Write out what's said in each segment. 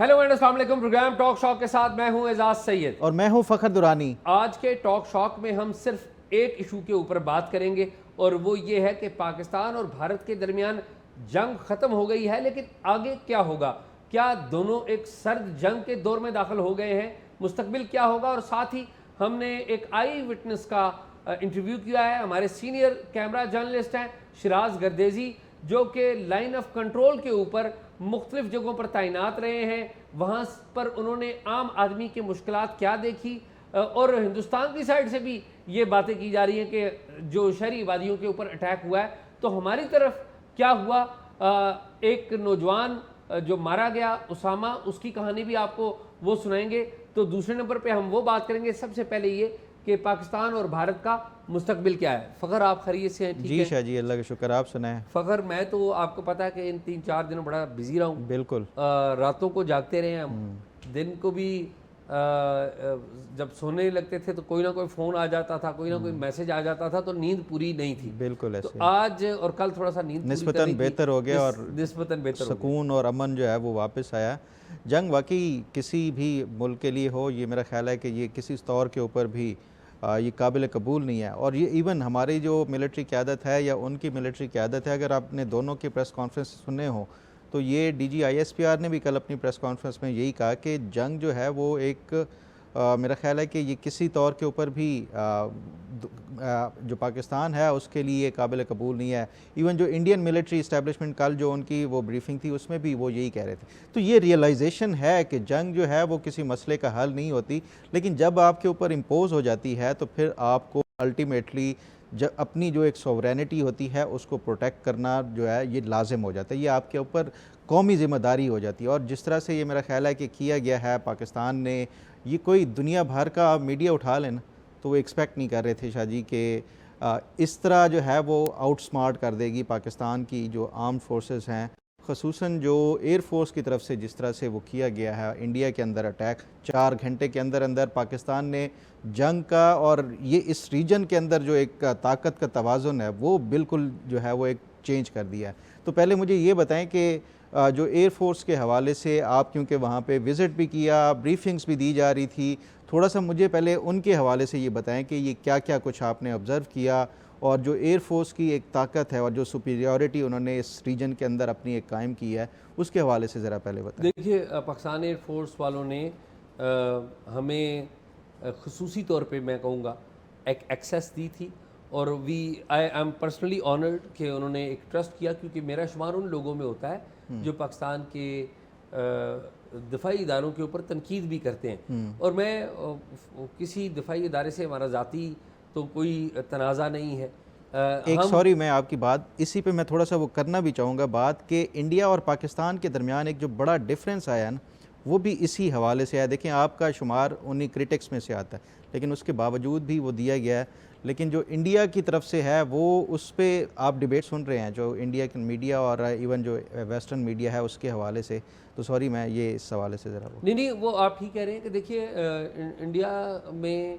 Hello and अस्सलाम वालेकुम। Programme talk shock के साथ मैं हूं एजाज सैयद और मैं हूं फखर दुरानी। आज के टॉक शॉक में हम सिर्फ एक इशू के ऊपर बात करेंगे और वो ये है कि पाकिस्तान और भारत के दरमियान जंग ख़त्म हो गई है, लेकिन आगे क्या होगा? क्या दोनों एक सर्द जंग के दौर में दाखिल हो गए हैं? मुस्तकबिल क्या होगा? और साथ ही हमने एक आई विटनेस का इंटरव्यू किया है। हमारे सीनियर कैमरा जर्नलिस्ट हैं शिराज गर्देजी, जो कि लाइन ऑफ कंट्रोल के ऊपर मुख्तलिफ जगहों पर तैनात रहे हैं। वहाँ पर उन्होंने आम आदमी की मुश्किलात क्या देखी, और हिंदुस्तान की साइड से भी ये बातें की जा रही हैं कि जो शहरी वादियों के ऊपर अटैक हुआ है तो हमारी तरफ क्या हुआ। एक नौजवान जो मारा गया उसामा, उसकी कहानी भी आपको वो सुनाएंगे। तो दूसरे नंबर पे हम वो बात करेंगे सबसे पहले ये कि पाकिस्तान और भारत का मुस्तकबिल क्या है। फ़खर, आप खैरियत से हैं? ठीक जी है शाह जी, अल्लाह का शुक्र। आप सुनाएं। फ़खर, मैं तो आपको पता है कि इन 3-4 दिनों बड़ा बिजी रहा हूँ। बिल्कुल। रातों को जागते रहे हम, दिन को भी जब सोने लगते थे तो कोई ना कोई फ़ोन आ जाता था, कोई ना कोई मैसेज आ जाता था, तो नींद पूरी नहीं थी। बिल्कुल तो ऐसे आज और कल थोड़ा सा नींद पूरी निस्बतन करनी थी, बेहतर हो गया और निस्बतन बेहतर हो गया। सुकून और अमन जो है वो वापस आया। जंग वाकई किसी भी मुल्क के लिए हो, ये मेरा ख्याल है कि ये किसी तौर के ऊपर भी ये काबिल कबूल नहीं है। और ये इवन हमारी जो मिलिट्री क़यादत है या उनकी मिलिट्री क़यादत है, अगर आपने दोनों की प्रेस कॉन्फ्रेंस सुने हो तो ये DGISPR ने भी कल अपनी प्रेस कॉन्फ्रेंस में यही कहा कि जंग जो है वो एक मेरा ख्याल है कि ये किसी तौर के ऊपर भी जो पाकिस्तान है उसके लिए काबिल कबूल नहीं है। इवन जो इंडियन मिलिट्री इस्टेब्लिशमेंट कल जो उनकी वो ब्रीफिंग थी उसमें भी वो यही कह रहे थे। तो ये रियलाइजेशन है कि जंग जो है वो किसी मसले का हल नहीं होती, लेकिन जब आपके ऊपर इम्पोज हो जाती है तो फिर आपको अल्टीमेटली जब अपनी जो एक सोवरेनिटी होती है उसको प्रोटेक्ट करना जो है ये लाजिम हो जाता है, ये आपके ऊपर कौमी ज़िम्मेदारी हो जाती है। और जिस तरह से ये मेरा ख्याल है कि किया गया है पाकिस्तान ने, ये कोई दुनिया भर का मीडिया उठा लेना तो वो एक्सपेक्ट नहीं कर रहे थे शाह जी कि इस तरह जो है वो आउटस्मार्ट कर देगी पाकिस्तान की जो आर्म्ड फोर्सेस हैं, ख़ुसूसन जो एयर फोर्स की तरफ से जिस तरह से वो किया गया है इंडिया के अंदर अटैक। 4 घंटे के अंदर अंदर पाकिस्तान ने जंग का और ये इस रीजन के अंदर जो एक ताकत का तवाज़ुन है वो बिल्कुल जो है वो एक चेंज कर दिया है। तो पहले मुझे ये बताएं कि जो एयर फोर्स के हवाले से आप क्योंकि वहाँ पे विज़िट भी किया, ब्रीफिंग्स भी दी जा रही थी, थोड़ा सा मुझे पहले उनके हवाले से ये बताएं कि ये क्या क्या कुछ आपने ऑब्ज़र्व किया और जो एयर फोर्स की एक ताकत है और जो सुपीरियॉरिटी उन्होंने इस रीजन के अंदर अपनी एक कायम की है उसके हवाले से ज़रा पहले बताएं। देखिए, पाकिस्तान एयर फोर्स वालों ने हमें ख़ुसूसी तौर पे मैं कहूँगा एक एक्सेस दी थी, और आई एम पर्सनली ऑनर्ड कि उन्होंने एक ट्रस्ट किया, क्योंकि मेरा शुमार उन लोगों में होता है जो पाकिस्तान के दिफाई इदारों के ऊपर तनकीद भी करते हैं। और मैं किसी दिफाई इदारे से हमारा ज़ाती तो कोई तनाज़ा नहीं है। एक सॉरी, मैं आपकी बात इसी पे मैं थोड़ा सा वो करना भी चाहूँगा बात कि इंडिया और पाकिस्तान के दरमियान एक जो बड़ा डिफरेंस आया ना वो भी इसी हवाले से आया। देखें, आपका शुमार उन्हीं क्रिटिक्स में से आता है, लेकिन उसके बावजूद भी वो दिया गया है। लेकिन जो इंडिया की तरफ से है वो उस पर आप डिबेट सुन रहे हैं जो इंडिया के मीडिया और इवन जो वेस्टर्न मीडिया है उसके हवाले से। तो सॉरी, मैं ये इस हवाले से ज़रा नहीं, वो आप ही कह रहे हैं कि देखिए, इंडिया में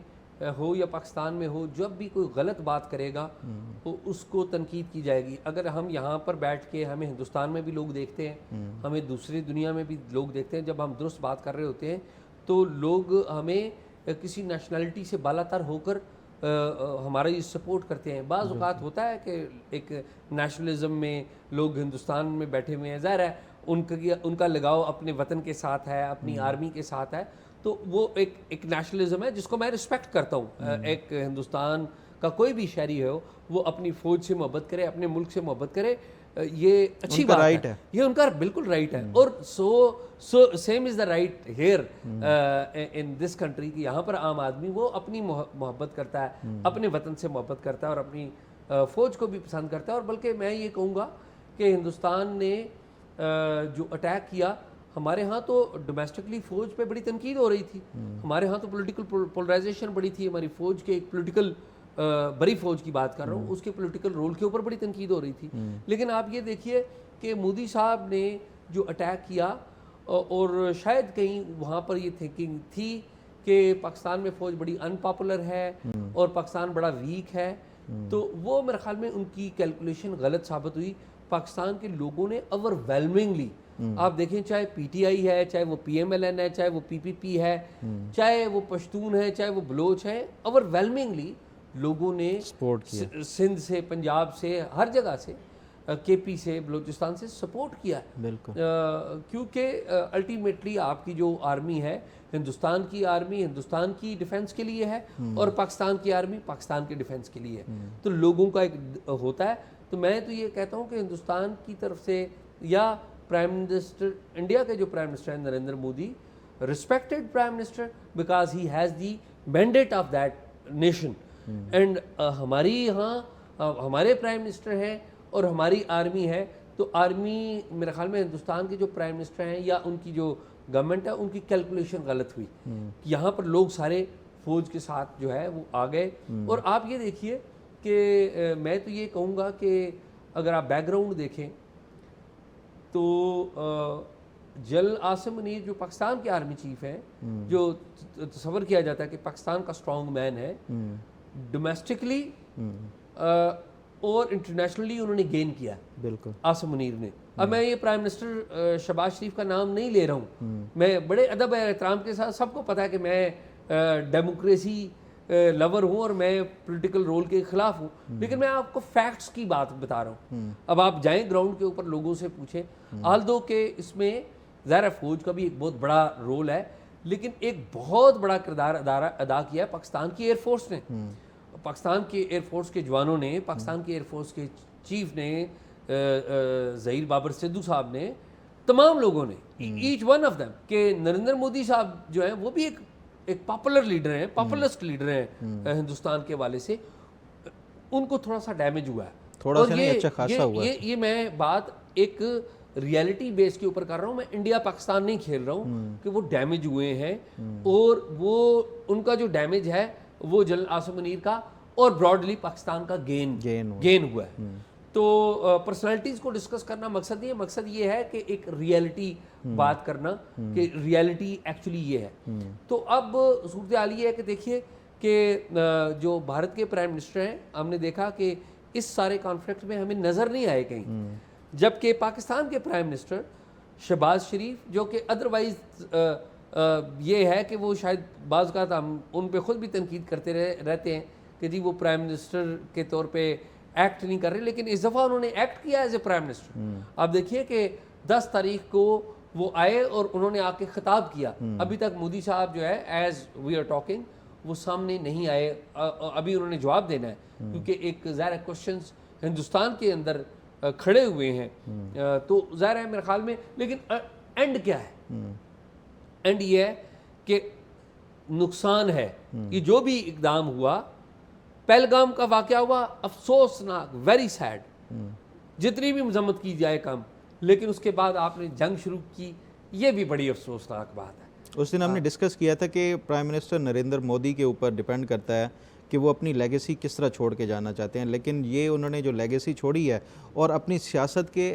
हो या पाकिस्तान में हो, जब भी कोई गलत बात करेगा तो उसको तनकीद की जाएगी। अगर हम यहाँ पर बैठ के, हमें हिंदुस्तान में भी लोग देखते हैं, हमें दूसरी दुनिया में भी लोग देखते हैं, जब हम दुरुस्त बात कर रहे होते हैं तो लोग हमें किसी नेशनलिटी से बालातर होकर हमारा ये सपोर्ट करते हैं। बाज़ औक़ात होता है कि एक नेशनलिज्म में लोग हिंदुस्तान में बैठे हुए हैं, ज़ाहिर है उनका लगाव अपने वतन के साथ है, अपनी आर्मी के साथ है, तो वो एक नेशनलिज्म है जिसको मैं रिस्पेक्ट करता हूँ। एक हिंदुस्तान का कोई भी शहरी हो वो अपनी फ़ौज से मोहब्बत करे, अपने मुल्क से मोहब्बत करे, ये अच्छी बात राइट है, ये उनका बिल्कुल राइट है। और so same is the right here in this country कि यहाँ पर आम आदमी वो अपनी मोहब्बत करता है, अपने वतन से मोहब्बत करता है और अपनी फ़ौज को भी पसंद करता है। और बल्कि मैं ये कहूँगा कि हिंदुस्तान ने जो अटैक किया, हमारे यहाँ तो डोमेस्टिकली फ़ौज पे बड़ी तनकीद हो रही थी, हमारे यहाँ तो पॉलिटिकल पोलराइजेशन बड़ी थी, हमारी फ़ौज के एक पॉलिटिकल बड़ी फ़ौज की बात कर रहा हूँ, उसके पॉलिटिकल रोल के ऊपर बड़ी तनकीद हो रही थी। लेकिन आप ये देखिए कि मोदी साहब ने जो अटैक किया, और शायद कहीं वहाँ पर ये थिंकिंग थी कि पाकिस्तान में फ़ौज बड़ी अनपॉपुलर है और पाकिस्तान बड़ा वीक है, तो वो मेरे ख्याल में उनकी कैलकुलेशन गलत साबित हुई। पाकिस्तान के लोगों ने ओवरवेलमिंगली, आप देखें चाहे पीटीआई है, चाहे वो पीएमएलएन है, चाहे वो पीपीपी है, चाहे वो पश्तून है, चाहे वो बलोच है, ओवरवेलमिंगली लोगों ने सपोर्ट किया, सिंध से, पंजाब से, हर जगह से, केपी से, बलूचिस्तान से सपोर्ट किया है। बिल्कुल। क्योंकि अल्टीमेटली आपकी जो आर्मी है, हिंदुस्तान की आर्मी हिंदुस्तान की डिफेंस के लिए है और पाकिस्तान की आर्मी पाकिस्तान के डिफेंस के लिए है। तो लोगों का एक होता है। तो मैं तो ये कहता हूँ कि हिंदुस्तान की तरफ से या प्राइम मिनिस्टर, इंडिया के जो प्राइम मिनिस्टर हैं Narendra Modi, respected prime minister because he has the mandate of that nation, and हमारी यहाँ हमारे प्राइम मिनिस्टर हैं और हमारी आर्मी है। तो आर्मी मेरे ख्याल में हिंदुस्तान के जो प्राइम मिनिस्टर हैं या उनकी जो गवर्नमेंट है, उनकी कैलकुलेशन गलत हुई कि यहाँ पर लोग सारे फौज के साथ जो है वो आ गए। और आप ये देखिए कि मैं तो ये कहूँगा कि अगर आप बैकग्राउंड देखें तो जनरल आसिम मुनीर जो पाकिस्तान के आर्मी चीफ हैं, जो तस्वर किया जाता है कि पाकिस्तान का स्ट्रॉन्ग मैन है, डोमेस्टिकली और इंटरनेशनली उन्होंने गेन किया। बिल्कुल। आसिम मुनीर ने। अब मैं ये प्राइम मिनिस्टर शहबाज शरीफ का नाम नहीं ले रहा हूँ, मैं बड़े अदब और एहतराम के साथ, सबको पता है कि मैं डेमोक्रेसी लवर हूँ और मैं पॉलिटिकल रोल के खिलाफ हूँ, लेकिन मैं आपको फैक्ट्स की बात बता रहा हूँ। अब आप जाएं ग्राउंड के ऊपर, लोगों से पूछें, आल्दो के इसमें ज़ाहिर फौज का भी एक बहुत बड़ा रोल है, लेकिन एक बहुत बड़ा किरदार अदा किया है पाकिस्तान की एयरफोर्स ने। पाकिस्तान के एयरफोर्स के जवानों ने, पाकिस्तान के एयरफोर्स के चीफ ने, ज़हीर बाबर सिद्धू साहब ने, तमाम लोगों ने, ईच वन ऑफ देम, कि नरेंद्र मोदी साहब जो हैं वो भी एक पॉपुलर लीडर हैं, पॉपुलिस्ट लीडर हैं हिंदुस्तान के वाले से, उनको थोड़ा सा डैमेज हुआ है। थोड़ा सा नहीं, अच्छा खासा हुआ है। ये मैं बात एक रियलिटी बेस के ऊपर कर रहा हूँ, मैं इंडिया पाकिस्तान नहीं खेल रहा हूँ कि वो डैमेज हुए हैं, और वो उनका जो डैमेज है वो जनरल आसिम मुनीर का और ब्रॉडली पाकिस्तान का गेन हुआ है। तो पर्सनालिटीज़ को डिस्कस करना मकसद नहीं है, मकसद ये है कि एक रियलिटी बात करना कि रियलिटी एक्चुअली ये है। तो अब सूरत हाल ये है कि देखिए कि जो भारत के प्राइम मिनिस्टर हैं, हमने देखा कि इस सारे कॉन्फ्लिक्ट में हमें नज़र नहीं आए कहीं, जबकि पाकिस्तान के प्राइम मिनिस्टर शहबाज शरीफ, जो कि अदरवाइज ये है कि वो शायद बाज़ का हम उन पे ख़ुद भी तनकीद करते रहते हैं कि जी वो प्राइम मिनिस्टर के तौर पे एक्ट नहीं कर रहे, लेकिन इस दफ़ा उन्होंने एक्ट किया एज ए प्राइम मिनिस्टर। आप देखिए कि 10 तारीख को वो आए और उन्होंने आके खिताब किया। अभी तक मोदी साहब जो है एज वी आर टॉकिंग वो सामने नहीं आए, अभी उन्होंने जवाब देना है, क्योंकि एक ज़ाहिर क्वेश्चंस हिंदुस्तान के अंदर खड़े हुए हैं। तो ज़ाहिर है मेरे ख्याल में, लेकिन एंड क्या है? एंड ये है कि नुकसान है। ये जो भी इकदाम हुआ, पहलगाम का वाक़या हुआ, अफसोसनाक, वेरी सैड, जितनी भी मजम्मत की जाए कम, लेकिन उसके बाद आपने जंग शुरू की, ये भी बड़ी अफसोसनाक बात है। उस दिन हमने डिस्कस किया था कि प्राइम मिनिस्टर नरेंद्र मोदी के ऊपर डिपेंड करता है कि वो अपनी लेगेसी किस तरह छोड़ के जाना चाहते हैं, लेकिन ये उन्होंने जो लेगेसी छोड़ी है और अपनी सियासत के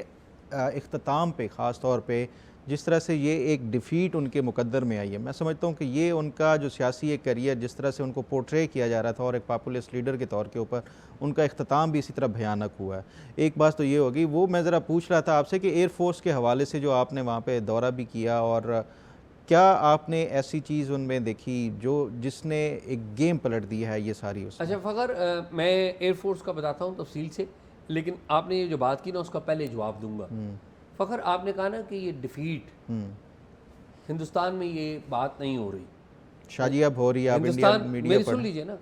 इख्तिताम पे ख़ास तौर पे जिस तरह से ये एक डिफ़ीट उनके मुकद्दर में आई है, मैं समझता हूँ कि ये उनका जो सियासी एक करियर जिस तरह से उनको पोर्ट्रे किया जा रहा था और एक पॉपुलिस्ट लीडर के तौर के ऊपर उनका इख्तिताम भी इसी तरह भयानक हुआ है। एक बात तो ये होगी, वो मैं ज़रा पूछ रहा था आपसे कि एयरफोर्स के हवाले से जो आपने वहाँ पे दौरा भी किया, और क्या आपने ऐसी चीज़ उनमें देखी जो जिसने एक गेम पलट दी है ये सारी? अच्छा फ़खर, मैं एयरफोर्स का बताता हूँ तफसील से, लेकिन आपने ये जो बात की ना उसका पहले जवाब दूंगा। फ़खर, आपने कहा ना कि ये डिफीट हिंदुस्तान में ये बात नहीं हो रही, शाजिया हो रही है, आप इंडियन मीडिया मेरी सुन लीजिए ना,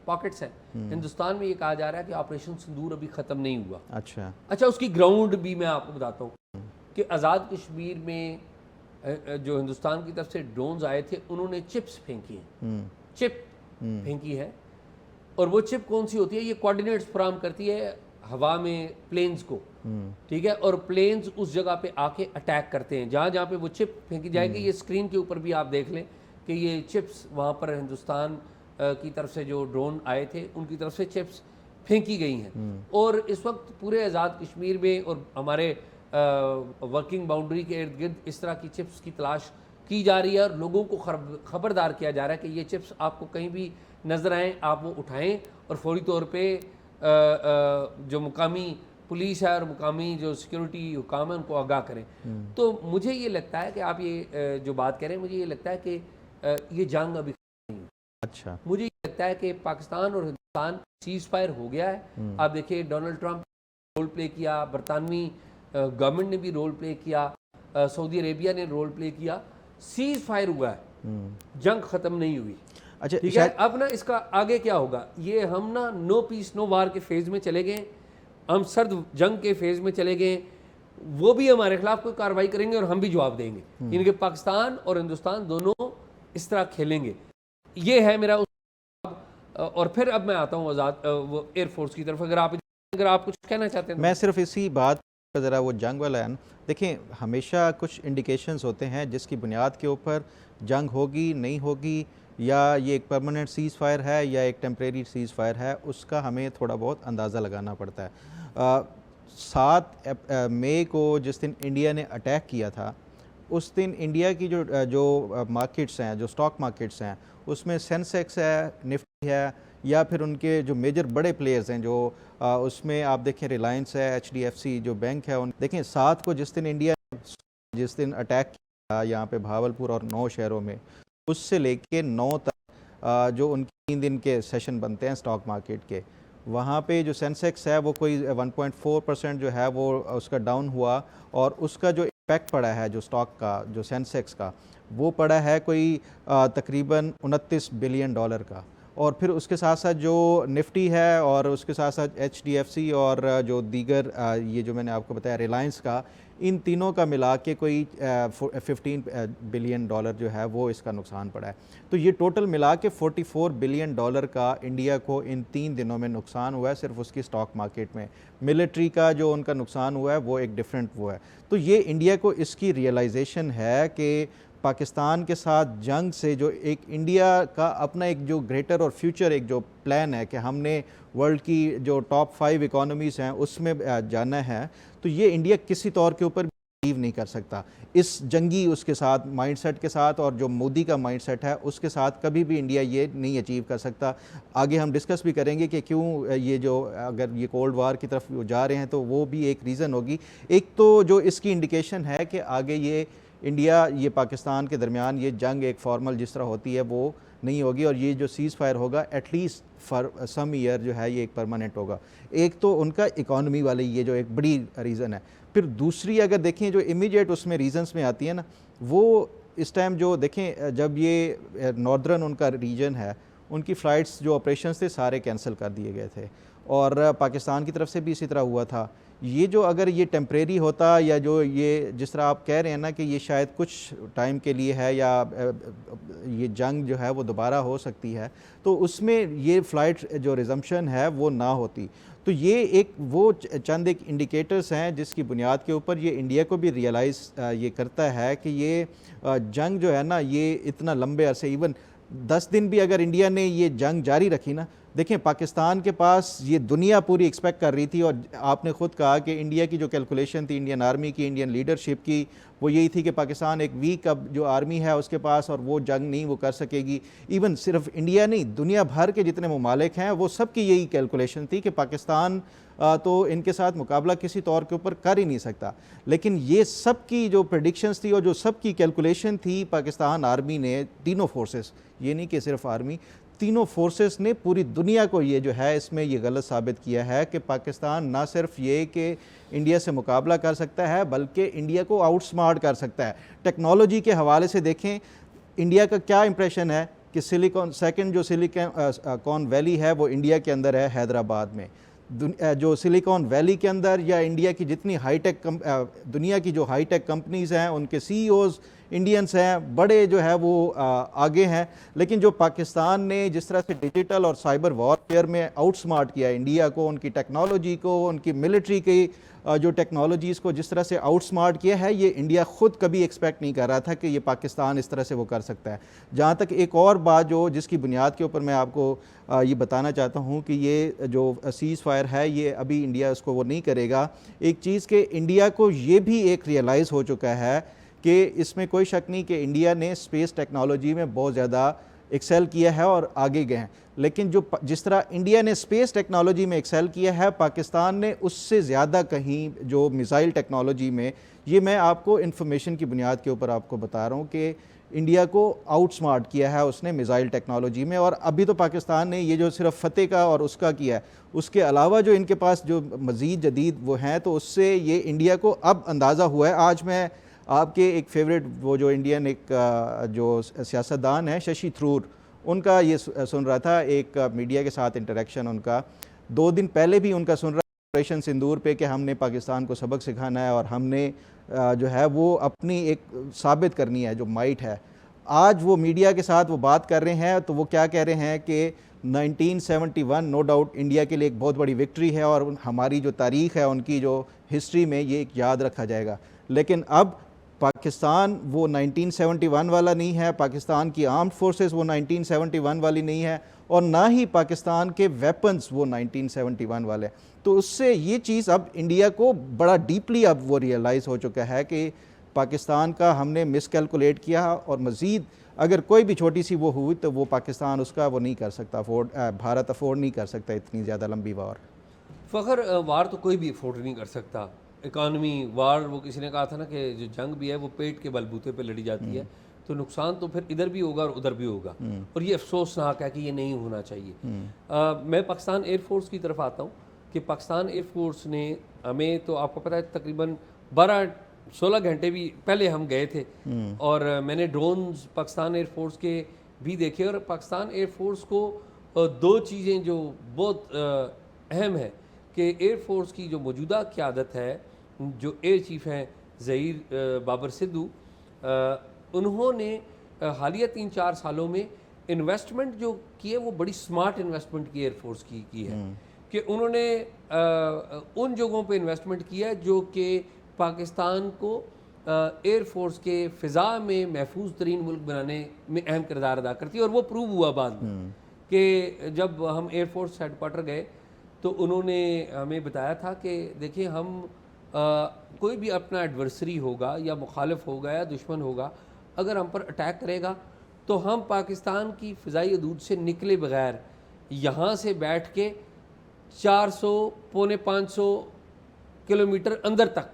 पॉकेट्स हैं हिंदुस्तान में। ये कहा जा रहा है कि ऑपरेशन सिंदूर अभी ख़त्म नहीं हुआ। अच्छा, उसकी ग्राउंड भी मैं आपको बताता हूँ कि आज़ाद कश्मीर में जो हिंदुस्तान की तरफ से ड्रोन्स आए थे, उन्होंने चिप्स फेंकी हैं, चिप फेंकी है, और वो चिप कौन सी होती है? ये कोऑर्डिनेट्स फराहम करती है हवा में प्लेन्स को, ठीक है, और प्लेन्स उस जगह पे आके अटैक करते हैं जहाँ जहाँ पे वो चिप फेंकी जाएगी। ये स्क्रीन के ऊपर भी आप देख लें कि ये चिप्स वहाँ पर हिंदुस्तान की तरफ से जो ड्रोन आए थे उनकी तरफ से चिप्स फेंकी गई हैं। और इस वक्त पूरे आज़ाद कश्मीर में और हमारे वर्किंग बाउंड्री के इर्द गिर्द इस तरह की चिप्स की तलाश की जा रही है, और लोगों को खबरदार किया जा रहा है कि ये चिप्स आपको कहीं भी नज़र आएँ, आप वो उठाएँ और फौरी तौर पे जो मुकामी पुलिस है और मुकामी जो सिक्योरिटी हुकाम है उनको आगाह करें। तो मुझे ये लगता है कि आप ये जो बात कह रहे हैं, मुझे ये लगता है कि ये जंग अभी नहीं हुई। अच्छा। मुझे ये लगता है कि पाकिस्तान और हिंदुस्तान सीज फायर हो गया है। आप देखिए डोनाल्ड ट्रंप रोल प्ले किया, बरतानवी गवर्नमेंट ने भी रोल प्ले किया, सऊदी अरेबिया ने रोल प्ले किया, सीज फायर हुआ है, जंग खत्म नहीं हुई। अच्छा, ठीक है, अब ना इसका आगे क्या होगा, ये हम ना नो पीस नो वार के फेज में चले गए, हम सर्द जंग के फेज में चले गए। वो भी हमारे खिलाफ कोई कार्रवाई करेंगे और हम भी जवाब देंगे। इनके पाकिस्तान और हिंदुस्तान दोनों इस तरह खेलेंगे। ये है मेरा और फिर अब मैं आता हूँ आज़ाद वो एयरफोर्स की तरफ। अगर आप कुछ कहना चाहते हैं मैं सिर्फ इसी बात का ज़रा वो जंग वाला है ना, देखें हमेशा कुछ इंडिकेशंस होते हैं जिसकी बुनियाद के ऊपर जंग होगी नहीं होगी, या ये एक परमानेंट सीज़ फायर है या एक टेम्परेरी सीज़ फायर है, उसका हमें थोड़ा बहुत अंदाज़ा लगाना पड़ता है। 7 मई को जिस दिन इंडिया ने अटैक किया था, उस दिन इंडिया की जो मार्केट्स हैं, जो स्टॉक मार्केट्स हैं, उसमें सेंसेक्स है, निफ्टी है, या फिर उनके जो मेजर बड़े प्लेयर्स हैं जो उसमें आप देखें रिलायंस है, HDFC जो बैंक है, उन देखें 7 को जिस दिन इंडिया जिस दिन अटैक किया यहाँ पे भावलपुर और 9 शहरों में, उससे लेके 9 तक जो उनके 3 दिन के सेशन बनते हैं स्टॉक मार्केट के, वहाँ पे जो सेंसेक्स है वो कोई 1.4% जो है वो उसका डाउन हुआ, और उसका जो इम्पैक्ट पड़ा है जो स्टॉक का, जो सेंसेक्स का, वो पड़ा है कोई तकरीबन $29 बिलियन का। और फिर उसके साथ साथ जो निफ्टी है और उसके साथ साथ HDFC और जो दीगर ये जो मैंने आपको बताया रिलायंस का, इन तीनों का मिला के कोई 15 बिलियन डॉलर जो है वो इसका नुकसान पड़ा है। तो ये टोटल मिला के $44 बिलियन का इंडिया को इन 3 दिनों में नुकसान हुआ है सिर्फ उसकी स्टॉक मार्केट में। मिलिट्री का जो उनका नुकसान हुआ है वो एक डिफरेंट वो है। तो ये इंडिया को इसकी रियलाइजेशन है कि पाकिस्तान के साथ जंग से जो एक इंडिया का अपना एक जो ग्रेटर और फ्यूचर एक जो प्लान है कि हमने वर्ल्ड की जो टॉप 5 इकोनॉमीज़ हैं उसमें जाना है, तो ये इंडिया किसी तौर के ऊपर अचीव नहीं कर सकता। इस जंगी उसके साथ माइंडसेट के साथ और जो मोदी का माइंडसेट है उसके साथ कभी भी इंडिया ये नहीं अचीव कर सकता। आगे हम डिस्कस भी करेंगे कि क्यों ये जो अगर ये कोल्ड वार की तरफ जा रहे हैं तो वो भी एक रीज़न होगी। एक तो जो इसकी इंडिकेशन है कि आगे ये इंडिया ये पाकिस्तान के दरमियान ये जंग एक फॉर्मल जिस तरह होती है वो नहीं होगी, और ये जो सीज़ फायर होगा एटलीस्ट फॉर सम ईयर जो है ये एक परमानेंट होगा। एक तो उनका इकॉनमी वाली ये जो एक बड़ी रीज़न है। फिर दूसरी अगर देखें जो इमीडिएट उसमें रीजंस में आती है ना, वो इस टाइम जो देखें जब ये नॉर्दर्न उनका रीजन है, उनकी फ़्लाइट्स जो ऑपरेशंस थे सारे कैंसिल कर दिए गए थे, और पाकिस्तान की तरफ से भी इसी तरह हुआ था। ये जो अगर ये टेम्परेरी होता, या जो ये जिस तरह आप कह रहे हैं ना कि ये शायद कुछ टाइम के लिए है या ये जंग जो है वो दोबारा हो सकती है, तो उसमें ये फ़्लाइट जो रिजम्पशन है वो ना होती। तो ये एक वो चंद एक इंडिकेटर्स हैं जिसकी बुनियाद के ऊपर ये इंडिया को भी रियलाइज़ ये करता है कि ये जंग जो है ना ये इतना लंबे अरसे, इवन 10 दिन भी अगर इंडिया ने ये जंग जारी रखी ना, देखें पाकिस्तान के पास ये दुनिया पूरी एक्सपेक्ट कर रही थी, और आपने ख़ुद कहा कि इंडिया की जो कैलकुलेशन थी इंडियन आर्मी की, इंडियन लीडरशिप की, वो यही थी कि पाकिस्तान एक वीक अब जो आर्मी है उसके पास और वो जंग नहीं वो कर सकेगी। इवन सिर्फ इंडिया नहीं, दुनिया भर के जितने ममालिक हैं वो सब की यही कैलकुलेशन थी कि पाकिस्तान तो इनके साथ मुकाबला किसी तौर के ऊपर कर ही नहीं सकता। लेकिन ये सब की जो प्रेडिक्शंस थी और जो सब की कैलकुलेशन थी, पाकिस्तान आर्मी ने, तीनों फोर्सेस, ये नहीं कि सिर्फ आर्मी, तीनों फोर्सेस ने पूरी दुनिया को ये जो है इसमें ये गलत साबित किया है कि पाकिस्तान ना सिर्फ ये कि इंडिया से मुकाबला कर सकता है बल्कि इंडिया को आउटस्मार्ट कर सकता है। टेक्नोलॉजी के हवाले से देखें इंडिया का क्या इंप्रेशन है कि सेकंड जो सिलिकॉन वैली है वो इंडिया के अंदर है, हैदराबाद में। जो सिलिकॉन वैली के अंदर या इंडिया की जितनी हाईटेक दुनिया की जो हाईटेक कंपनीज़ हैं उनके CEOs इंडियंस हैं, बड़े जो है वो आगे हैं। लेकिन जो पाकिस्तान ने जिस तरह से डिजिटल और साइबर वॉरफेयर में आउटस्मार्ट किया इंडिया को, उनकी टेक्नोलॉजी को, उनकी मिलिट्री की जो टेक्नोलॉजीज़ को जिस तरह से आउटस्मार्ट किया है, ये इंडिया ख़ुद कभी एक्सपेक्ट नहीं कर रहा था कि ये पाकिस्तान इस तरह से वो कर सकता है। जहाँ तक एक और बात जो जिसकी बुनियाद के ऊपर मैं आपको ये बताना चाहता हूँ कि ये जो सीज़ फायर है ये अभी इंडिया उसको वो नहीं करेगा। एक चीज़ कि इंडिया को ये भी एक रियलाइज़ हो चुका है कि इसमें कोई शक नहीं कि इंडिया ने स्पेस टेक्नोलॉजी में बहुत ज़्यादा एक्सेल किया है और आगे गए हैं। लेकिन जिस तरह इंडिया ने स्पेस टेक्नोलॉजी में एक्सेल किया है, पाकिस्तान ने उससे ज़्यादा कहीं जो मिसाइल टेक्नोलॉजी में, ये मैं आपको इन्फॉर्मेशन की बुनियाद के ऊपर आपको बता रहा हूँ कि इंडिया को आउटस्मार्ट किया है उसने मिसाइल टेक्नोलॉजी में। और अभी तो पाकिस्तान ने ये जो सिर्फ फतेह का और उसका किया है, उसके अलावा जो इनके पास जो मज़ीद जदीद वो हैं, तो उससे ये इंडिया को अब अंदाज़ा हुआ है। आज मैं आपके एक फेवरेट वो जो इंडियन एक जो सियासतदान है शशि थरूर, उनका ये सुन रहा था, एक मीडिया के साथ इंटरेक्शन उनका 2 दिन पहले भी उनका सुन रहा ऑपरेशन सिंदूर पे कि हमने पाकिस्तान को सबक सिखाना है और हमने जो है वो अपनी एक साबित करनी है जो माइट है। आज वो मीडिया के साथ वो बात कर रहे हैं, तो वो क्या कह रहे हैं कि 1971 नो डाउट इंडिया के लिए एक बहुत बड़ी विक्ट्री है और हमारी जो तारीख़ है उनकी जो हिस्ट्री में ये एक याद रखा जाएगा। लेकिन अब पाकिस्तान वो 1971 वाला नहीं है, पाकिस्तान की आर्म्ड फोर्सेस वो 1971 वाली नहीं है, और ना ही पाकिस्तान के वेपन्स वो 1971 वाले। तो उससे ये चीज़ अब इंडिया को बड़ा डीपली अब वो रियलाइज़ हो चुका है कि पाकिस्तान का हमने मिसकैलकुलेट किया, और मज़ीद अगर कोई भी छोटी सी वो हुई तो वो पाकिस्तान उसका वो नहीं कर सकता, भारत अफोर्ड नहीं कर सकता इतनी ज़्यादा लंबी वार। फ़खर, वार तो कोई भी अफोर्ड नहीं कर सकता। इकॉनमी वार, वो किसी ने कहा था ना कि जो जंग भी है वो पेट के बलबूते पे लड़ी जाती है, तो नुकसान तो फिर इधर भी होगा और उधर भी होगा, और ये अफसोसनाक है कि ये नहीं होना चाहिए। मैं पाकिस्तान एयरफोर्स की तरफ आता हूँ कि पाकिस्तान एयरफोर्स ने हमें, तो आपको पता है तकरीबन 12-16 घंटे भी पहले हम गए थे, और मैंने ड्रोन्स पाकिस्तान एयरफोर्स के भी देखे। और पाकिस्तान एयरफोर्स को 2 चीज़ें जो बहुत अहम है कि एयरफोर्स की जो मौजूदा क़यादत है, जो एयर चीफ हैं ज़हीर बाबर सिद्धू, उन्होंने हालिया 3-4 सालों में इन्वेस्टमेंट जो की है वो बड़ी स्मार्ट इन्वेस्टमेंट की एयरफोर्स की है कि उन्होंने उन जगहों पे इन्वेस्टमेंट किया है जो कि पाकिस्तान को एयरफोर्स के फ़िज़ा में महफूज तरीन मुल्क बनाने में अहम किरदार अदा करती है। और वो प्रूव हुआ बाद में कि जब हम एयरफोर्स हेडक्वार्टर गए तो उन्होंने हमें बताया था कि देखिए, हम कोई भी अपना एडवर्सरी होगा या मुखालिफ होगा या दुश्मन होगा, अगर हम पर अटैक करेगा तो हम पाकिस्तान की फ़िज़ाई हदूद से निकले बगैर यहाँ से बैठ के 400-500 किलोमीटर अंदर तक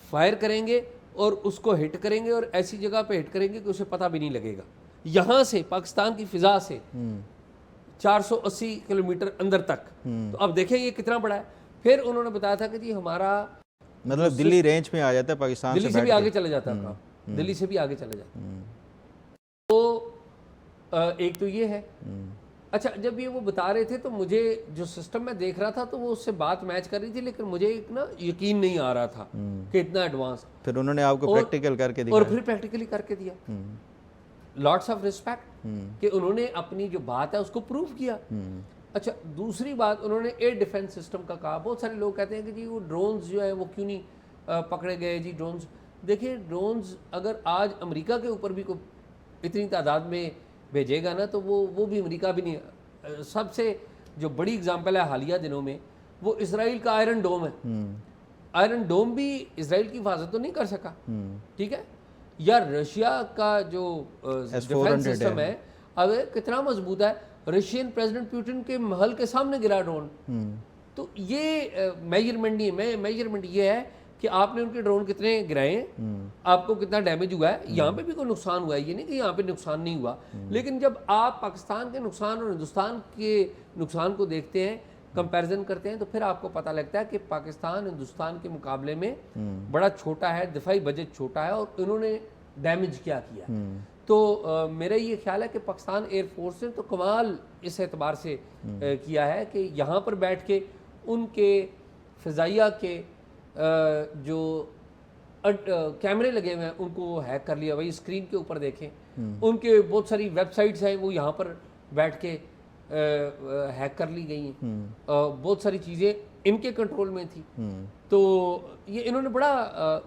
फायर करेंगे और उसको हिट करेंगे, और ऐसी जगह पे हिट करेंगे कि उसे पता भी नहीं लगेगा। यहाँ से पाकिस्तान की फ़िज़ा से 480 किलोमीटर अंदर तक। तो अब देखें ये कितना बड़ा है। फिर उन्होंने बताया था कि जी हमारा मतलब दिल्ली रेंज में आ जाता है पाकिस्तान, दिल्ली से भी आगे चले जाता है, दिल्ली से भी आगे चले जाता है। तो एक तो ये है। अच्छा, जब ये वो बता रहे थे तो मुझे जो सिस्टम में देख रहा था तो वो उससे बात मैच कर रही थी, लेकिन मुझे एक ना यकीन नहीं आ रहा था कि इतना एडवांस। फिर उन्होंने आपको प्रैक्टिकल करके दिया, और फिर प्रैक्टिकली करके दिया। लॉट्स ऑफ रिस्पेक्ट कि उन्होंने अपनी जो बात है उसको प्रूव किया। अच्छा, दूसरी बात, उन्होंने एयर डिफेंस सिस्टम का कहा। बहुत सारे लोग कहते हैं कि जी वो ड्रोन्स जो है वो क्यों नहीं पकड़े गए जी ड्रोन्स। देखिए, ड्रोन्स अगर आज अमेरिका के ऊपर भी कोई इतनी तादाद में भेजेगा ना तो वो भी अमेरिका भी नहीं। सबसे जो बड़ी एग्जांपल है हालिया दिनों में, वो इसराइल का आयरन डोम है। आयरन डोम भी इसराइल की हिफाजत तो नहीं कर सका, ठीक है, या रशिया का जो डिफेंस सिस्टम है अब कितना मजबूत है। रशियन प्रेसिडेंट पुतिन के महल के सामने गिरा ड्रोन। तो ये मेजरमेंट नहीं है, मेजरमेंट ये है कि आपने उनके ड्रोन कितने गिराए हैं, आपको कितना डैमेज हुआ है। यहाँ पे भी कोई नुकसान हुआ है, ये नहीं कि यहाँ पे नुकसान नहीं हुआ। लेकिन जब आप पाकिस्तान के नुकसान और हिंदुस्तान के नुकसान को देखते हैं, कंपैरिजन करते हैं, तो फिर आपको पता लगता है कि पाकिस्तान हिंदुस्तान के मुकाबले में बड़ा छोटा है, दिफाई बजट छोटा है, और इन्होंने डैमेज क्या किया। तो मेरा ये ख्याल है कि पाकिस्तान एयरफोर्स ने तो कमाल इस एतबार से किया है कि यहाँ पर बैठ के उनके फ़िज़ाइया के जो कैमरे लगे हुए हैं उनको हैक कर लिया। भाई स्क्रीन के ऊपर देखें, उनके बहुत सारी वेबसाइट्स हैं वो यहाँ पर बैठ के हैक कर ली गई हैं। बहुत सारी चीज़ें इनके कंट्रोल में थी। तो ये इन्होंने बड़ा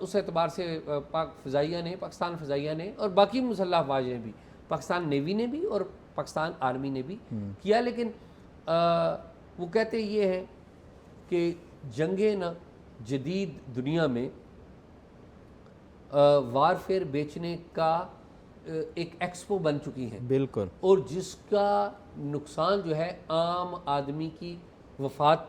उस एतबार से पाक फ़िज़ाइया ने, पाकिस्तान फ़िज़ाइया ने और बाकी मुसल्लह अफ़वाज ने भी, पाकिस्तान नेवी ने भी और पाकिस्तान आर्मी ने भी किया। लेकिन वो कहते ये हैं कि जंगें ना जदीद दुनिया में वारफेयर बेचने का एक एक्सपो बन चुकी हैं बिल्कुल। और जिसका नुकसान जो है आम आदमी की वफात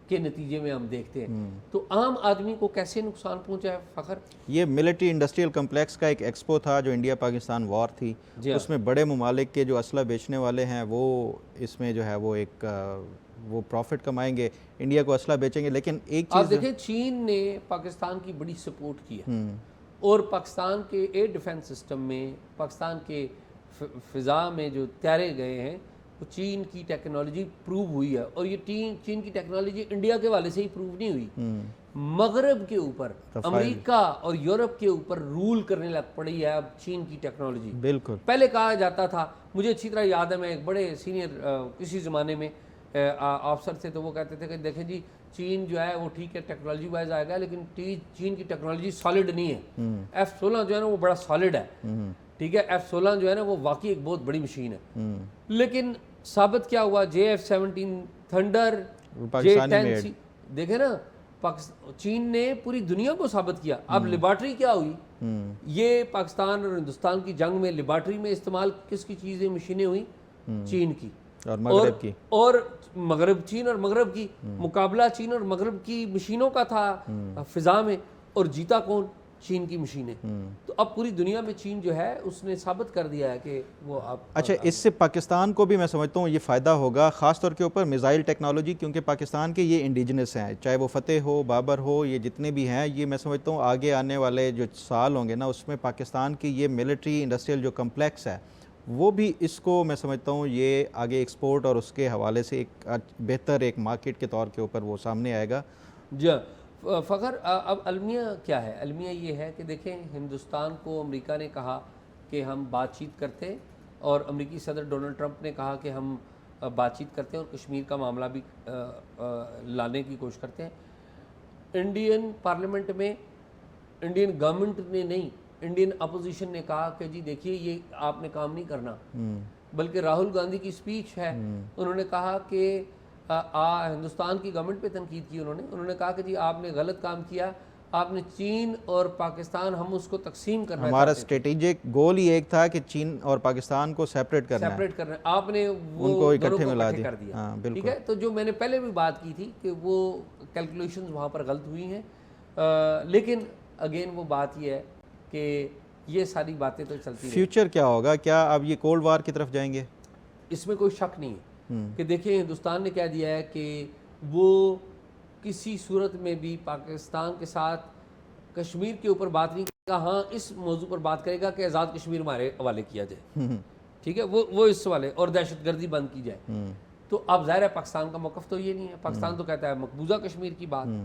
के नतीजे में हम देखते हैं। तो आम आदमी को कैसे नुकसान पहुंचा है फ़खर? ये मिलिट्री इंडस्ट्रियल कम्प्लेक्स का एक एक्सपो था जो इंडिया पाकिस्तान वॉर थी, उसमें बड़े ममालिक के जो असला बेचने वाले हैं वो इसमें जो है वो वो प्रॉफिट कमाएंगे, इंडिया को असला बेचेंगे। लेकिन एक चीज़ आप देखें, चीन ने पाकिस्तान की बड़ी सपोर्ट की है और पाकिस्तान के एयर डिफेंस सिस्टम में, पाकिस्तान के फ़िज़ा में जो तैयारे गए हैं वो चीन की टेक्नोलॉजी प्रूव हुई है। और ये चीन की टेक्नोलॉजी इंडिया के वाले से ही प्रूव नहीं हुई, मगरब के ऊपर, अमेरिका और यूरोप के ऊपर रूल करने लग पड़ी है अब चीन की टेक्नोलॉजी। बिल्कुल। पहले कहा जाता था, मुझे अच्छी तरह याद है, मैं एक बड़े सीनियर किसी ज़माने में अफसर थे, तो वो कहते थे कि देखें जी, चीन जो है वो ठीक है टेक्नोलॉजी वाइज आएगा, लेकिन चीन की टेक्नोलॉजी सॉलिड नहीं है। F-16 जो है ना वो बड़ा सॉलिड है, ठीक है, F-16 जो है ना वो वाकई एक बहुत बड़ी मशीन है। लेकिन साबित क्या हुआ? JF-17 थंडर, J-10C, देखे ना, चीन ने पूरी दुनिया को साबित किया। अब लेबॉर्ट्री क्या हुई? ये पाकिस्तान और हिंदुस्तान की जंग में लेबॉर्ट्री में इस्तेमाल किसकी चीज़ें, मशीनें हुई? चीन की और मगरब की, और मगरब, चीन और मगरब की मुकाबला चीन और मगरब की मशीनों का था फिजा में, और जीता कौन? चीन की मशीनें। तो अब पूरी दुनिया में चीन जो है उसने साबित कर दिया है कि वो अच्छा, इससे पाकिस्तान को भी मैं समझता हूँ ये फ़ायदा होगा, ख़ास तौर के ऊपर मिसाइल टेक्नोलॉजी, क्योंकि पाकिस्तान के ये इंडिजिनस हैं, चाहे वो फ़तेह हो, बाबर हो, ये जितने भी हैं, ये मैं समझता हूँ आगे आने वाले जो साल होंगे ना उसमें पाकिस्तान की ये मिलिट्री इंडस्ट्रियल जो कम्प्लेक्स है वो भी, इसको मैं समझता हूँ ये आगे एक्सपोर्ट और उसके हवाले से एक बेहतर एक मार्केट के तौर के ऊपर वो सामने आएगा। जी फ़खर, अब अलमिया क्या है? अलमिया ये है कि देखें, हिंदुस्तान को अमेरिका ने कहा कि हम बातचीत करते हैं, और अमेरिकी सदर डोनाल्ड ट्रंप ने कहा कि हम बातचीत करते हैं और कश्मीर का मामला भी लाने की कोशिश करते हैं। इंडियन पार्लियामेंट में इंडियन गवर्नमेंट ने नहीं, इंडियन अपोजिशन ने कहा कि जी देखिए ये आपने काम नहीं करना, बल्कि राहुल गांधी की स्पीच है, उन्होंने कहा कि हिंदुस्तान की गवर्नमेंट पे तनकीद की उन्होंने कहा कि जी आपने गलत काम किया, आपने चीन और पाकिस्तान, हम उसको तकसीम करना, हमारा स्ट्रेटेजिक गोल ही एक था कि चीन और पाकिस्तान को सेपरेट करना है, आपने वो उनको इकट्ठे मिला कर दिया। ठीक है, तो जो मैंने पहले भी बात की थी कि वो कैलकुलेशंस वहाँ पर गलत हुई हैं, लेकिन अगेन वो बात ये है कि ये सारी बातें तो चलती हैं। फ्यूचर क्या होगा? क्या अब ये कोल्ड वार की तरफ जाएंगे? इसमें कोई शक नहीं है कि देखिए, हिंदुस्तान ने कह दिया है कि वो किसी सूरत में भी पाकिस्तान के साथ कश्मीर के ऊपर बात नहीं करेगा। हाँ, इस मौजू पर बात करेगा कि आज़ाद कश्मीर हमारे हवाले किया जाए, ठीक है, वो इस वाले, और दहशतगर्दी बंद की जाए। तो अब ज़ाहिर है पाकिस्तान का मौक़िफ़ तो ये नहीं है। पाकिस्तान तो कहता है मकबूजा कश्मीर की बात,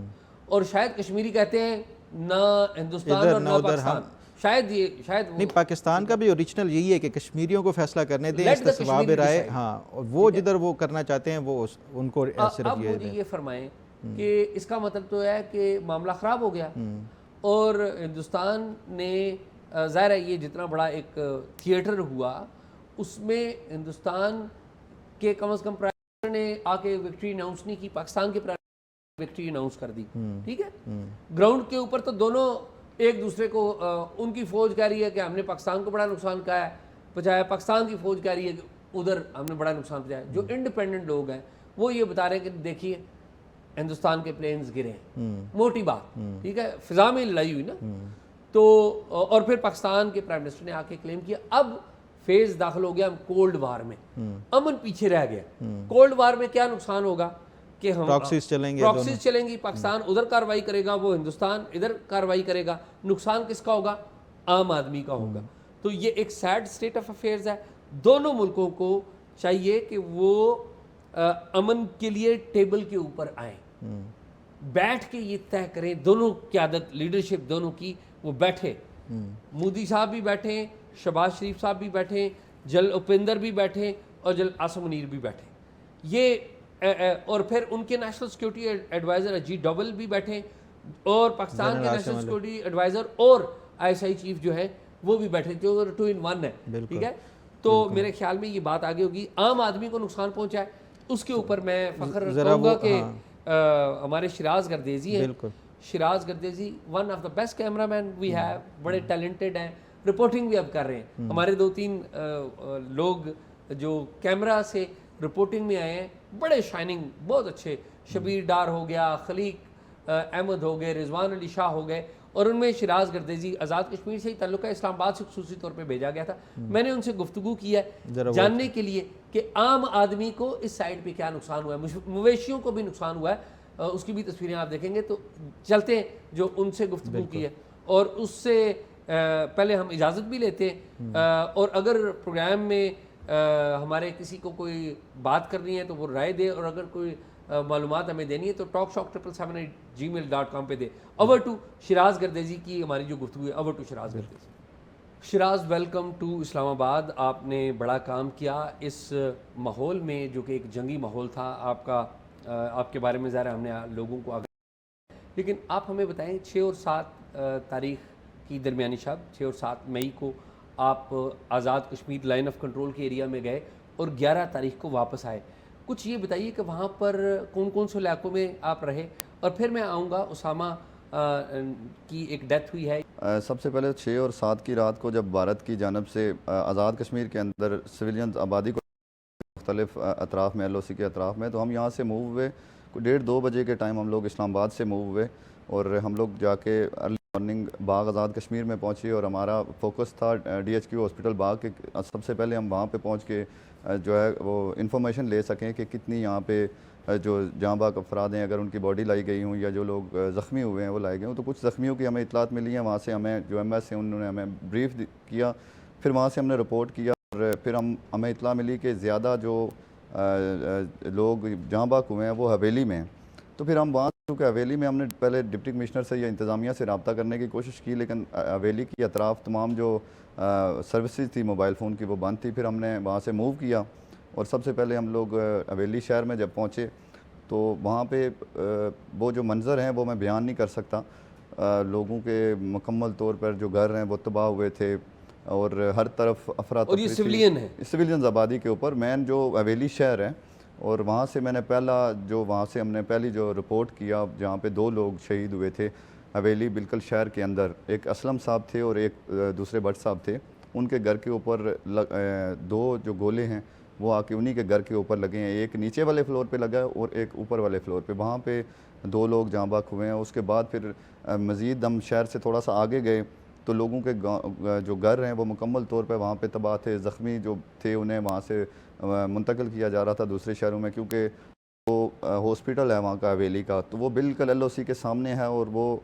और शायद कश्मीरी कहते हैं ना हिंदुस्तान और ना पाकिस्तान, शायद नहीं, पाकिस्तान का भी ओरिजिनल यही है कि कश्मीरियों को फैसला करने दें, इसका सवाब राय। हाँ, और वो जिधर वो करना चाहते हैं वो उनको सिर्फ ये फरमाएं कि इसका मतलब तो है कि मामला ख़राब हो गया, और हिंदुस्तान ने ज़ाहिर है ये जितना बड़ा एक थिएटर हुआ उसमें हिंदुस्तान के कम से कम प्राइम मिनिस्टर ने आके विक्ट्री अनाउंस नहीं की, पाकिस्तान के प्राइम मिनिस्टर विक्ट्री अनाउंस कर दी। ठीक है, ग्राउंड के ऊपर तो दोनों एक दूसरे को, उनकी फ़ौज कह रही है कि हमने पाकिस्तान को बड़ा नुकसान पहुँचाया, पाकिस्तान की फ़ौज कह रही है कि उधर हमने बड़ा नुकसान पहुँचाया। जो इंडिपेंडेंट लोग हैं वो ये बता रहे हैं कि देखिए हिंदुस्तान के प्लेन्स गिरे हैं, मोटी बात, ठीक है, फिजा में लड़ाई हुई ना। तो और फिर पाकिस्तान के प्राइम मिनिस्टर ने आके क्लेम किया, अब फेज दाखिल हो गया हम कोल्ड वार में, अमन पीछे रह गया। कोल्ड वार में क्या नुकसान होगा कि हम प्रॉक्सीज चलेंगी, पाकिस्तान उधर कार्रवाई करेगा, वो हिंदुस्तान इधर कार्रवाई करेगा, नुकसान किसका होगा? आम आदमी का होगा। तो ये एक सैड स्टेट ऑफ अफेयर्स है। दोनों मुल्कों को चाहिए कि वो अमन के लिए टेबल के ऊपर आए, बैठ के ये तय करें, दोनों क़यादत लीडरशिप दोनों की वो बैठे, मोदी साहब भी बैठे, शहबाज शरीफ साहब भी बैठे, जल उपेंद्र भी बैठे और जल आसम मुनीर भी बैठे, ये और फिर उनके national security adviser Ajit Doval भी बैठे, और पाकिस्तान के नेशनल सिक्योरिटी एडवाइज़र और ISI चीफ जो है वो भी बैठे, जो 2 in 1 है। ठीक है, तो मेरे ख्याल में ये बात आगे होगी। आम आदमी को नुकसान पहुंचा है, उसके ऊपर मैं फ़ख्र कहूँगा कि हमारे शिराज गर्देजी हैं, Shiraz Gardezi one of the best cameraman we have, बड़े टैलेंटेड हैं, रिपोर्टिंग भी अब कर रहे हैं। हमारे 2-3 लोग जो कैमरा से रिपोर्टिंग में आए हैं, बड़े शाइनिंग, बहुत अच्छे, शबीर डार हो गया, खलीक अहमद हो गए, रिजवान अली शाह हो गए, और उनमें शिराज गर्देजी आज़ाद कश्मीर से ही ताल्लुक़ है, इस्लामाबाद से खुसूसी तौर पे भेजा गया था। मैंने उनसे गुफ्तगू किया जानने के लिए कि आम आदमी को इस साइड पे क्या नुकसान हुआ है, मवेशियों को भी नुकसान हुआ है। उसकी भी तस्वीरें आप देखेंगे। तो चलते हैं जो उनसे गुफ्तगू की है, और उससे पहले हम इजाज़त भी लेते हैं। और अगर प्रोग्राम में हमारे किसी को कोई बात करनी है तो वो राय दे, और अगर कोई मालूमात हमें देनी है तो talkshock777@gmail.com पे दे। ओवर टू शिराज गर्देजी की हमारी जो गुफ्तगू है। Over to Shiraz Gardezi. Shiraz, welcome to Islamabad. आपने बड़ा काम किया इस माहौल में जो कि एक जंगी माहौल था। आपके बारे में ज़रा हमने लोगों को आगे, लेकिन आप हमें बताएं 6 और 7 तारीख की दरमियानी शब, 6 और 7 मई को आप Azad Kashmir line of control के एरिया में गए और 11 तारीख को वापस आए। कुछ ये बताइए कि वहाँ पर कौन कौन से इलाकों में आप रहे, और फिर मैं आऊँगा उसामा की एक डेथ हुई है। सबसे पहले 6 और 7 की रात को जब भारत की जानब से आज़ाद कश्मीर के अंदर सिविलियन आबादी को मुख्तलिफ अतराफ़ में, LOC के अतराफ़ में, तो हम यहाँ से मूव हुए। 1:30-2 बजे के टाइम हम लोग इस्लामाबाद से मूव हुए, और हम लोग जाके अर्ली मॉर्निंग बाग आज़ाद कश्मीर में पहुँचे, और हमारा फोकस था DHQ हॉस्पिटल बाग के। सबसे पहले हम वहाँ पे पहुँच के जो है वो इन्फॉर्मेशन ले सकें कि कितनी यहाँ पे जो जाँ बाग अफराद हैं, अगर उनकी बॉडी लाई गई हूँ या जो लोग ज़ख्मी हुए हैं वो लाए गए हूँ। तो कुछ ज़ख्मियों की हमें इतलात मिली है। वहाँ से हमें जो MS है उन्होंने हमें ब्रीफ किया, फिर वहाँ से हमने रिपोर्ट किया, और फिर हमें इतला मिली कि ज़्यादा जो लोग जाँ बाग हुए हैं वो हवेली में हैं। तो फिर हम वहाँ, क्योंकि हवेली में हमने पहले डिप्टी कमिश्नर से या इंतज़ामिया से रब्ता करने की कोशिश की, लेकिन हवेली की अतराफ़ तमाम जो सर्विसेज थी मोबाइल फ़ोन की वो बंद थी। फिर हमने वहाँ से मूव किया, और सबसे पहले हम लोग हवेली शहर में जब पहुँचे तो वहाँ पे वो जो मंज़र हैं वो मैं बयान नहीं कर सकता। लोगों के मुकम्मल तौर पर जो घर हैं वो तबाह हुए थे, और हर तरफ अफरा और ये सिविलियन है, सिविलियन आबादी के ऊपर। मैन जो हवेली शहर है, और वहाँ से मैंने वहाँ से हमने पहली जो रिपोर्ट किया, जहाँ पे 2 लोग शहीद हुए थे हवेली बिल्कुल शहर के अंदर। एक असलम साहब थे और एक दूसरे भट्ट साहब थे। उनके घर के ऊपर 2 जो गोले हैं वो आके उन्हीं के घर के ऊपर लगे हैं। एक नीचे वाले फ्लोर पे लगा है और एक ऊपर वाले फ्लोर पे। वहाँ पे 2 लोग जाँ बाक हुए हैं। उसके बाद फिर मज़ीद हम शहर से थोड़ा सा आगे गए तो लोगों के जो घर हैं वो मुकम्मल तौर पे वहाँ पे तबाह थे। ज़ख्मी जो थे उन्हें वहाँ से मुंतकिल किया जा रहा था दूसरे शहरों में, क्योंकि वो हॉस्पिटल है वहाँ का हवेली का, तो वो बिल्कुल LOC के सामने है और वो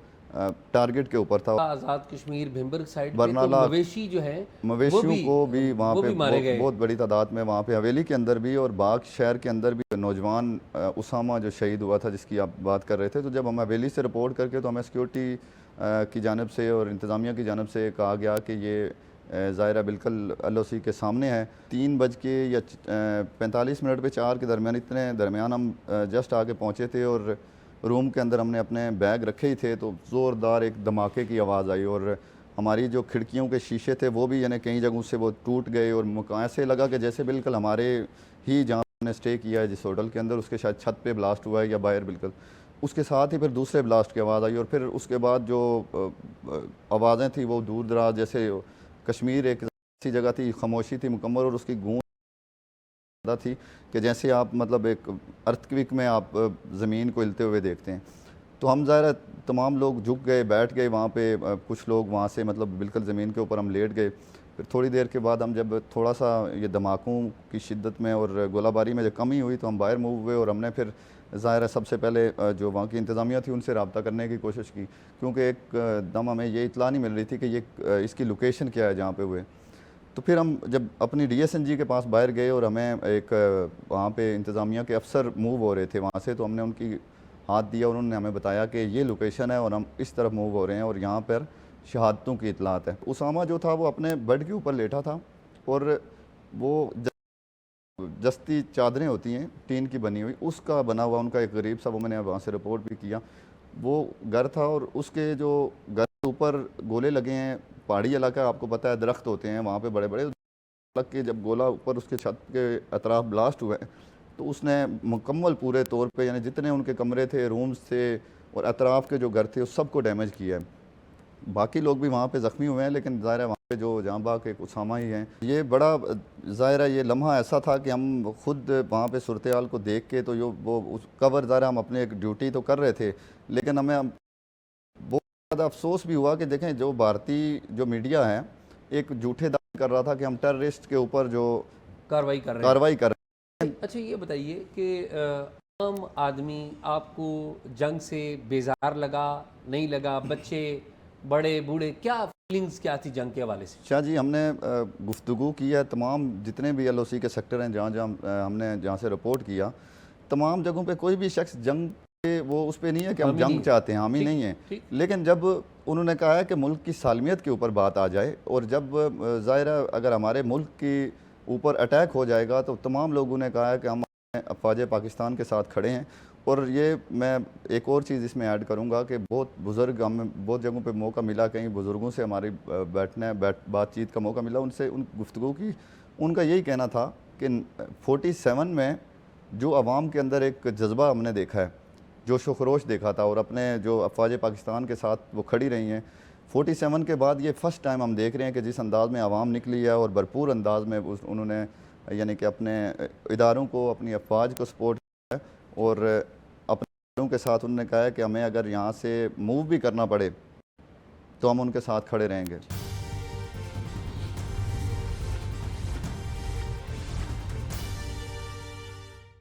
टारगेट के ऊपर था। आज़ाद कश्मीर भीमबर्ग साइड पे बरनाला तो मवेशी जो हैं मवेशियों को भी वहाँ पे मारे गए, बहुत बड़ी तादाद में वहाँ पे हवेली के अंदर भी और बाग शहर के अंदर भी। नौजवान उसामा जो शहीद हुआ था जिसकी आप बात कर रहे थे, तो जब हम हवेली से रिपोर्ट करके तो हमें सिक्योरिटी की जानब से और इंतज़ामिया की जानब से कहा गया कि ये ज़ाहिरा बिल्कुल LOC के सामने है। 3:45 पे 4 के दरमियान, इतने दरमियान हम जस्ट आके पहुँचे थे और रूम के अंदर हमने अपने बैग रखे ही थे तो ज़ोरदार एक धमाके की आवाज़ आई और हमारी जो खिड़कियों के शीशे थे वो भी यानी कई जगहों से वो टूट गए और ऐसे लगा कि जैसे बिल्कुल हमारे ही जहाँ हमने स्टे किया है जिस होटल के अंदर उसके शायद छत पे ब्लास्ट हुआ है या बाहर बिल्कुल। उसके साथ ही फिर दूसरे ब्लास्ट की आवाज़ आई और फिर उसके बाद जो आवाज़ें थी वो दूर दराज, जैसे कश्मीर एक ऐसी जगह थी, खामोशी थी मुकम्मल और उसकी गूंज थी कि जैसे आप मतलब एक अर्थक्विक में आप ज़मीन को हिलते हुए देखते हैं। तो हम ज़ाहिर तमाम लोग झुक गए, बैठ गए वहाँ पे, कुछ लोग वहाँ से मतलब बिल्कुल ज़मीन के ऊपर हम लेट गए। फिर थोड़ी देर के बाद हम जब थोड़ा सा ये धमाकों की शिद्दत में और गोलाबारी में जब कमी हुई तो हम बाहर मूव हुए और हमने फिर ज़ाहिर सबसे पहले जो वहाँ की इंतज़ामिया थी उनसे रब्ता करने की कोशिश की, क्योंकि एक दम हमें ये इतला नहीं मिल रही थी कि ये इसकी लोकेशन क्या है जहाँ पे हुए। तो फिर हम जब अपनी DSNG के पास बाहर गए और हमें एक वहाँ पे इंतज़ामिया के अफसर मूव हो रहे थे वहाँ से, तो हमने उनकी हाथ दिया और उन्होंने हमें बताया कि ये लोकेशन है और हम इस तरफ मूव हो रहे हैं और यहाँ पर शहादतों की इतलात है। उसामा जो था वो अपने बेड के ऊपर लेटा था और वो जस्ती चादरें होती हैं टीन की बनी हुई, उसका बना हुआ उनका एक गरीब सा, वो मैंने वहाँ से रिपोर्ट भी किया, वो घर था और उसके जो घर के ऊपर गोले लगे हैं। पहाड़ी इलाका आपको पता है, दरख्त होते हैं वहाँ पे बड़े बड़े, लग के जब गोला ऊपर उसके छत के अतराफ ब्लास्ट हुए तो उसने मुकम्मल पूरे तौर पे यानी जितने उनके कमरे थे, रूम्स थे और अतराफ़ के जो घर थे उस सबको डैमेज किया है। बाकी लोग भी वहाँ पे ज़ख्मी हुए हैं, लेकिन ज़ाहिर है जो जहाँ बाग एक उसामा ही हैं। ये बड़ा ज़ाहिर है, ये लम्हा ऐसा था कि हम खुद वहाँ पे सूरत हाल को देख के तो यो वो उस कवर ज़ाहिर हम अपने एक ड्यूटी तो कर रहे थे, लेकिन हमें बहुत ज़्यादा अफसोस भी हुआ कि देखें जो भारतीय जो मीडिया है एक झूठे दावे कर रहा था कि हम टेररिस्ट के ऊपर जो कार्रवाई कर रहे हैं। हैं। अच्छा ये बताइए कि आम आदमी आपको जंग से बेजार लगा, नहीं लगा? बच्चे, बड़े, बूढ़े, क्या फीलिंग्स क्या थी जंग के हवाले से? शाह जी, हमने गुफ्तगू की है तमाम जितने भी LOC के सेक्टर हैं जहाँ जहाँ हमने जहाँ से रिपोर्ट किया, तमाम जगहों पे कोई भी शख्स जंग के वो उस पर नहीं है कि हम जंग चाहते हैं, हामी नहीं है। लेकिन जब उन्होंने कहा है कि मुल्क की सालमियत के ऊपर बात आ जाए और जब ज़ाहिर है अगर हमारे मुल्क के ऊपर अटैक हो जाएगा तो तमाम लोगों ने कहा है कि हम अफवाज पाकिस्तान के साथ खड़े हैं। और ये मैं एक और चीज़ इसमें ऐड करूँगा कि बहुत बुज़ुर्ग, हमें बहुत जगहों पे मौका मिला, कहीं बुज़ुर्गों से हमारी बातचीत का मौका मिला, उनसे उन गुफ्तगू की, उनका यही कहना था कि 47 में जो आवाम के अंदर एक जज्बा हमने देखा है, जोश व खरोश देखा था और अपने जो अफवाज पाकिस्तान के साथ वो खड़ी रही हैं, 47 के बाद ये फ़र्स्ट टाइम हम देख रहे हैं कि जिस अंदाज़ में आवाम निकली है और भरपूर अंदाज में उन्होंने यानी कि अपने इदारों को, अपनी अफवाज को सपोर्ट किया है और अपने इदारों के साथ उन्होंने कहा है कि हमें अगर यहाँ से मूव भी करना पड़े तो हम उनके साथ खड़े रहेंगे।